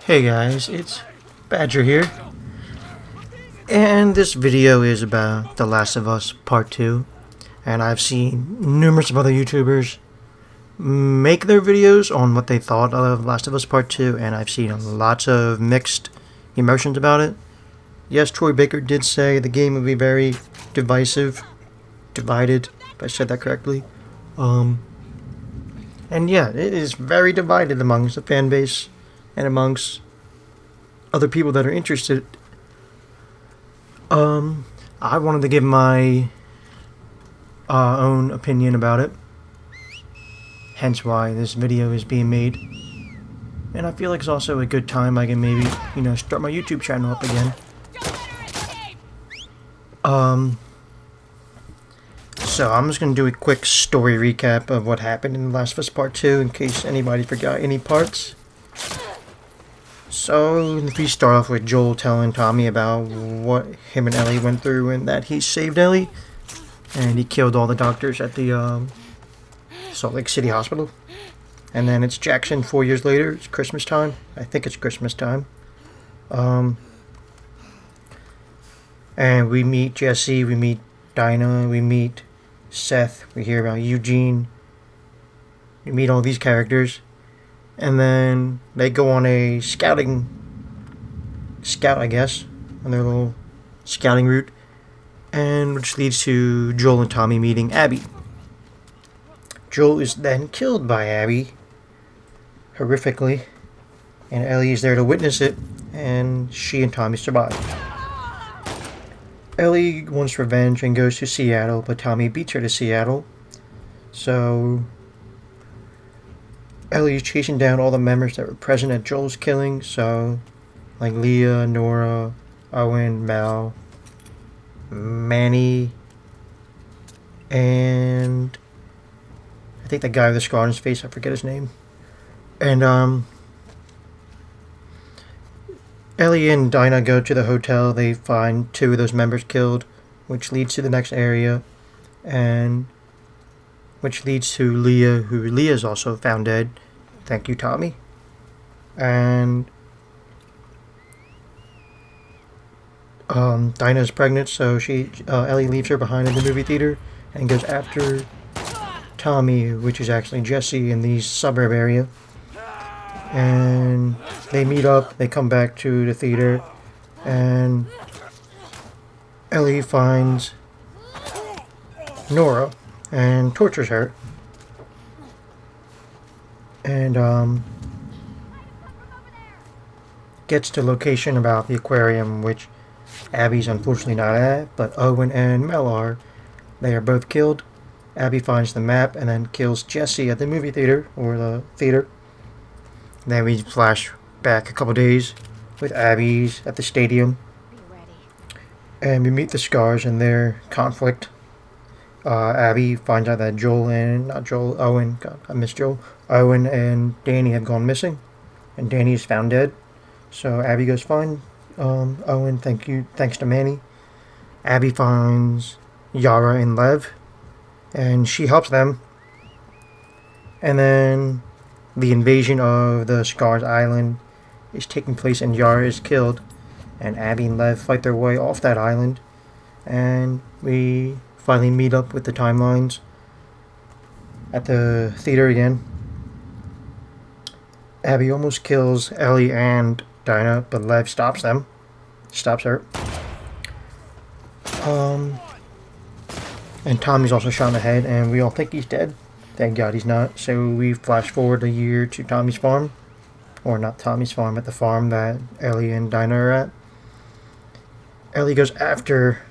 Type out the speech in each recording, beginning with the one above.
Hey guys, it's Badger here, and this video is about The Last of Us Part 2, and I've seen numerous of other YouTubers make their videos on what they thought of Last of Us Part 2, and I've seen lots of mixed emotions about it. Yes, Troy Baker did say the game would be very divided, if I said that correctly. And yeah, it is very divided amongst the fan base and amongst other people that are interested. I wanted to give my own opinion about it, hence why this video is being made. And I feel like it's also a good time I can maybe, start my YouTube channel up again. So I'm just going to do a quick story recap of what happened in The Last of Us Part 2 in case anybody forgot any parts. So if we start off with Joel telling Tommy about what him and Ellie went through and that he saved Ellie and he killed all the doctors at the Salt Lake City Hospital. And then it's Jackson 4 years later. It's Christmas time. I think it's Christmas time. And we meet Jesse, we meet Dinah, we meet Seth, we hear about Eugene. We meet all these characters. And then they go on a scout, I guess, on their little scouting route, and which leads to Joel and Tommy meeting Abby. Joel is then killed by Abby, horrifically, and Ellie is there to witness it, and she and Tommy survive. Ellie wants revenge and goes to Seattle, but Tommy beats her to Seattle, so Ellie is chasing down all the members that were present at Joel's killing, so like Leah, Nora, Owen, Mel, Manny, and I think the guy with the scar on his face, I forget his name. And Ellie and Dinah go to the hotel. They find two of those members killed, which leads to the next area, and which leads to Leah, who Leah is also found dead. Thank you, Tommy. And Dinah is pregnant, so Ellie leaves her behind in the movie theater and goes after Tommy, which is actually Jesse in the suburb area. And they meet up, they come back to the theater, and Ellie finds Nora and tortures her. And gets to location about the aquarium, which Abby's unfortunately not at, but Owen and Mel are. They are both killed. Abby finds the map and then kills Jesse at the movie theater, or the theater. Then we flash back a couple days with Abby's at the stadium. And we meet the Scars and their conflict. Abby finds out that Owen and Danny have gone missing. And Danny is found dead. So Abby goes find Owen, thanks to Manny. Abby finds Yara and Lev, and she helps them. And then the invasion of the Scars Island is taking place and Yara is killed. And Abby and Lev fight their way off that island. And we finally meet up with the timelines at the theater again. Abby almost kills Ellie and Dinah, but Lev stops her. And Tommy's also shot in the head, and we all think he's dead. Thank God he's not. So we flash forward a year to Tommy's farm. Or not Tommy's farm, but the farm that Ellie and Dinah are at. Ellie goes after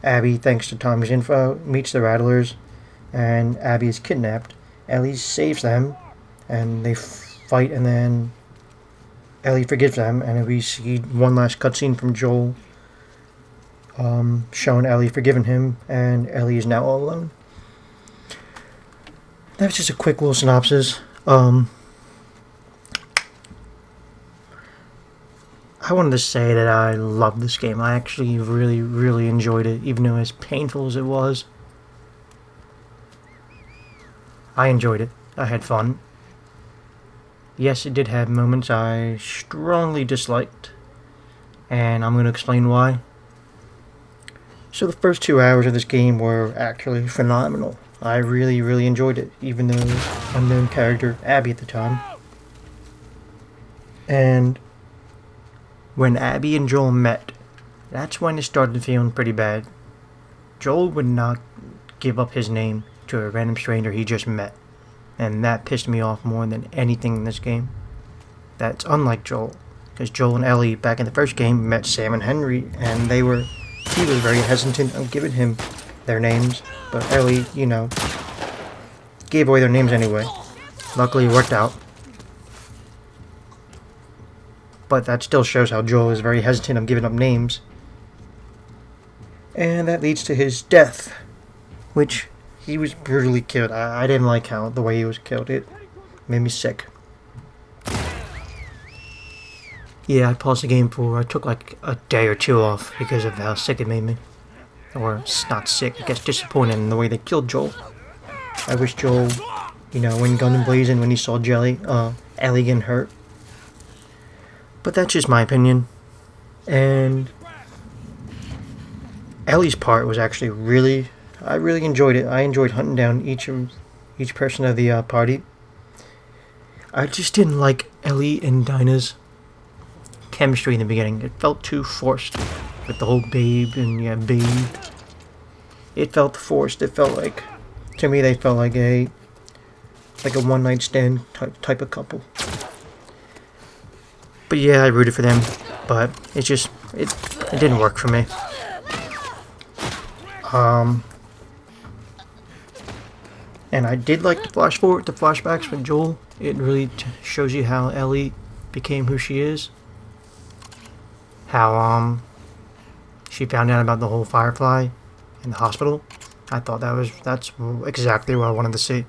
Abby thanks to Tommy's info, meets the Rattlers, and Abby is kidnapped. Ellie saves them, and they fight, and then Ellie forgives them, and we see one last cutscene from Joel showing Ellie forgiving him, and Ellie is now all alone. That's just a quick little synopsis. I wanted to say that I love this game. I actually really, really enjoyed it, even though as painful as it was. I enjoyed it. I had fun. Yes, it did have moments I strongly disliked, and I'm going to explain why. So the first 2 hours of this game were actually phenomenal. I really, really enjoyed it, even though unknown character Abby at the time. And when Abby and Joel met, that's when it started feeling pretty bad. Joel would not give up his name to a random stranger he just met, and that pissed me off more than anything in this game. That's unlike Joel, because Joel and Ellie back in the first game met Sam and Henry, and he was very hesitant on giving him their names, but Ellie, gave away their names anyway. Luckily it worked out. But that still shows how Joel is very hesitant on giving up names. And that leads to his death, which he was brutally killed. I didn't like the way he was killed. It made me sick. Yeah, I paused the game I took like a day or two off because of how sick it made me. Or, not sick, I guess disappointed in the way they killed Joel. I wish Joel, when gun blazing, when he saw Ellie getting hurt. But that's just my opinion. And Ellie's part was actually I really enjoyed it. I enjoyed hunting down each person of the party. I just didn't like Ellie and Dinah's chemistry in the beginning. It felt too forced with the whole babe. It felt forced. It felt like, to me, they felt like a one night stand type of couple. But yeah, I rooted for them, but it didn't work for me. And I did like the flashbacks with Joel. It really shows you how Ellie became who she is. How she found out about the whole Firefly in the hospital. I thought that's exactly what I wanted to see.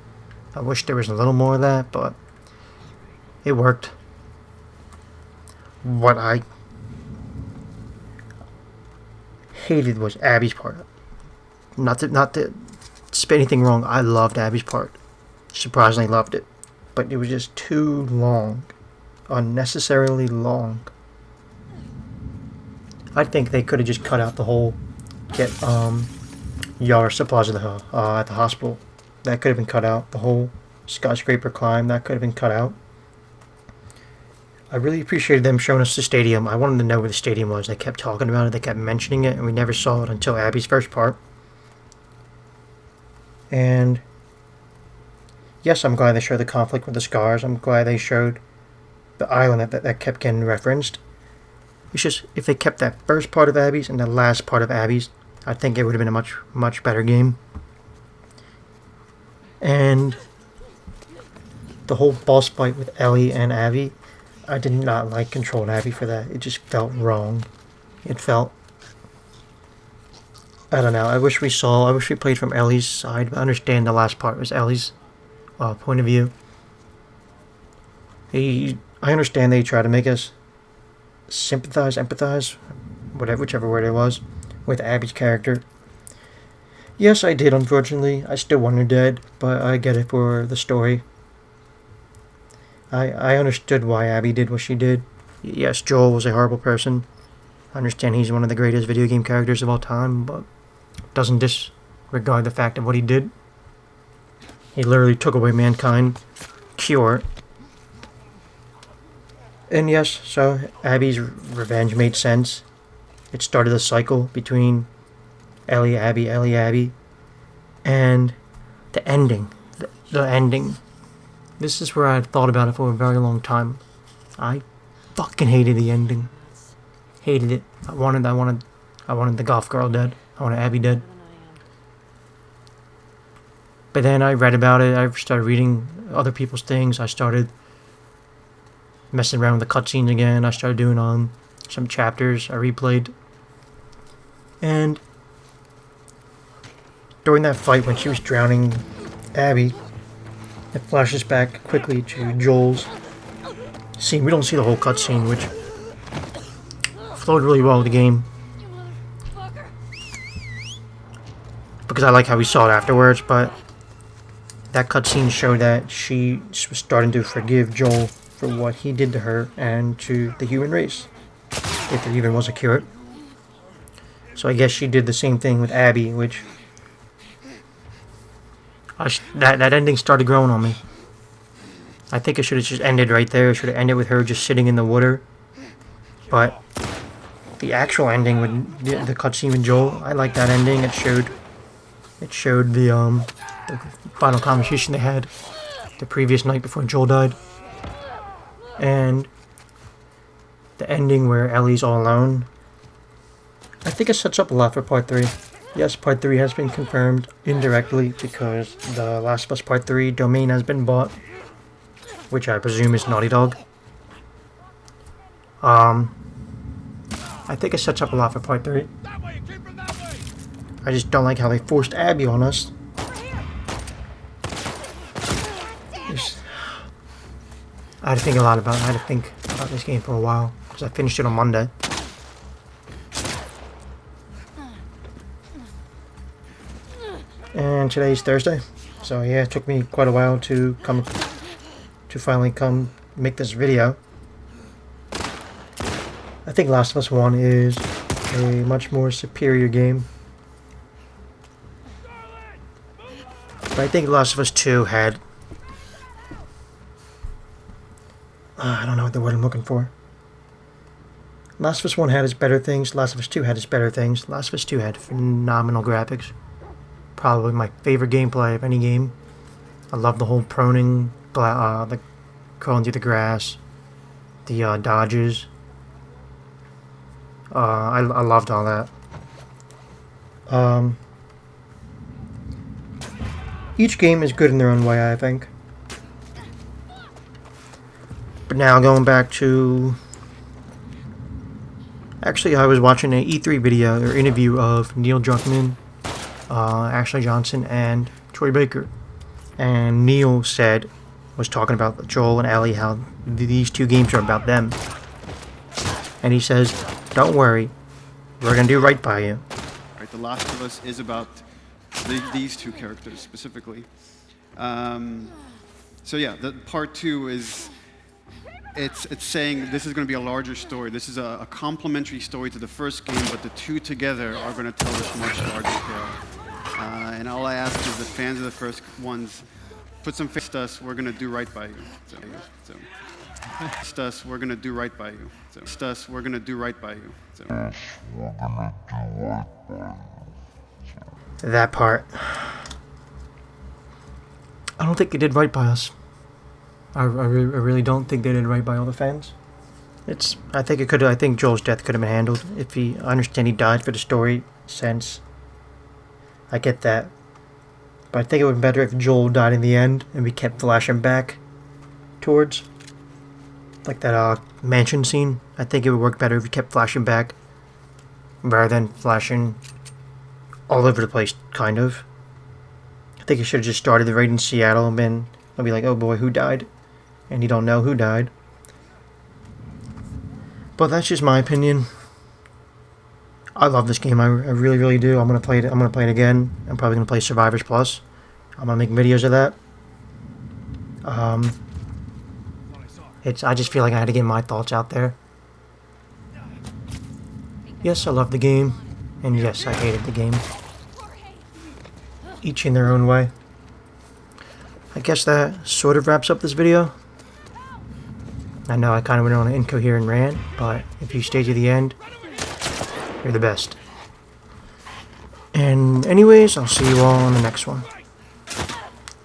I wish there was a little more of that, but it worked. What I hated was Abby's part. Not to say anything wrong, I loved Abby's part. Surprisingly loved it. But it was just too long. Unnecessarily long. I think they could have just cut out the whole Yara supplies at the hospital. That could have been cut out. The whole skyscraper climb, that could have been cut out. I really appreciated them showing us the stadium. I wanted to know where the stadium was. They kept talking about it, they kept mentioning it, and we never saw it until Abby's first part. And yes, I'm glad they showed the conflict with the scars. I'm glad they showed the island that kept getting referenced. It's just, if they kept that first part of Abby's and the last part of Abby's, I think it would have been a much, much better game. And the whole boss fight with Ellie and Abby, I did not like controlling Abby for that. It just felt wrong. It felt, I don't know. I wish we played from Ellie's side. But I understand the last part was Ellie's point of view. I understand they try to make us empathize, whichever word it was, with Abby's character. Yes, I did, unfortunately. I still want her dead, but I get it for the story. I understood why Abby did what she did. Yes, Joel was a horrible person. I understand he's one of the greatest video game characters of all time, but doesn't disregard the fact of what he did. He literally took away mankind. Cure. And yes, so Abby's revenge made sense. It started a cycle between Ellie, Abby, and the ending. The ending. This is where I had thought about it for a very long time. I fucking hated the ending. Hated it. I wanted the goth girl dead. I wanted Abby dead. But then I read about it. I started reading other people's things. I started messing around with the cutscenes again. I started doing some chapters I replayed. And during that fight when she was drowning Abby, it flashes back quickly to Joel's scene. We don't see the whole cutscene, which flowed really well with the game. Because I like how we saw it afterwards, but that cutscene showed that she was starting to forgive Joel for what he did to her and to the human race, if there even was a cure. So I guess she did the same thing with Abby, which that ending started growing on me. I think it should have just ended right there. It should have ended with her just sitting in the water. But the actual ending with the cutscene with Joel, I like that ending. It showed the final conversation they had the previous night before Joel died, and the ending where Ellie's all alone. I think it sets up a lot for Part 3. Yes, Part 3 has been confirmed indirectly because the Last of Us Part 3 domain has been bought, which I presume is Naughty Dog. I think it sets up a lot for Part 3. I just don't like how they forced Abby on us. I had to think about this game for a while because I finished it on Monday. And today's Thursday, so yeah, it took me quite a while to finally come make this video. I think Last of Us 1 is a much more superior game. But I think Last of Us 2 had... I don't know what the word I'm looking for. Last of Us 1 had its better things. Last of Us 2 had its better things. Last of Us 2 had phenomenal graphics. Probably my favorite gameplay of any game. I love the whole proning, the crawling through the grass, the dodges. I loved all that. Each game is good in their own way, I think. But now going back to... Actually, I was watching an E3 video or interview of Neil Druckmann, Ashley Johnson, and Troy Baker. And Neil was talking about Joel and Ellie, how these two games are about them. And he says, don't worry, we're going to do right by you. Right, The Last of Us is about these two characters specifically. So yeah, the part 2 is, it's saying this is going to be a larger story. This is a complementary story to the first game, but the two together are going to tell this much larger tale. And all I ask is the fans of the first ones, put some faith in us, we're going to do right by you. We're going to do right by you. We're going to do right by you. That part. I don't think they did right by us. I really don't think they did right by all the fans. I think Joel's death could have been handled if I understand he died for the story sense. I get that. But I think it would be better if Joel died in the end and we kept flashing back towards, like that mansion scene. I think it would work better if we kept flashing back rather than flashing all over the place, kind of. I think it should have just started right in Seattle and been, I'll be like, oh boy, who died? And you don't know who died. But that's just my opinion. I love this game. I really, really do. I'm gonna play it. I'm gonna play it again. I'm probably gonna play Survivors Plus. I'm gonna make videos of that. I just feel like I had to get my thoughts out there. Yes, I love the game, and yes, I hated the game. Each in their own way. I guess that sort of wraps up this video. I know I kind of went on an incoherent rant, but if you stay to the end, you're the best. And anyways, I'll see you all on the next one.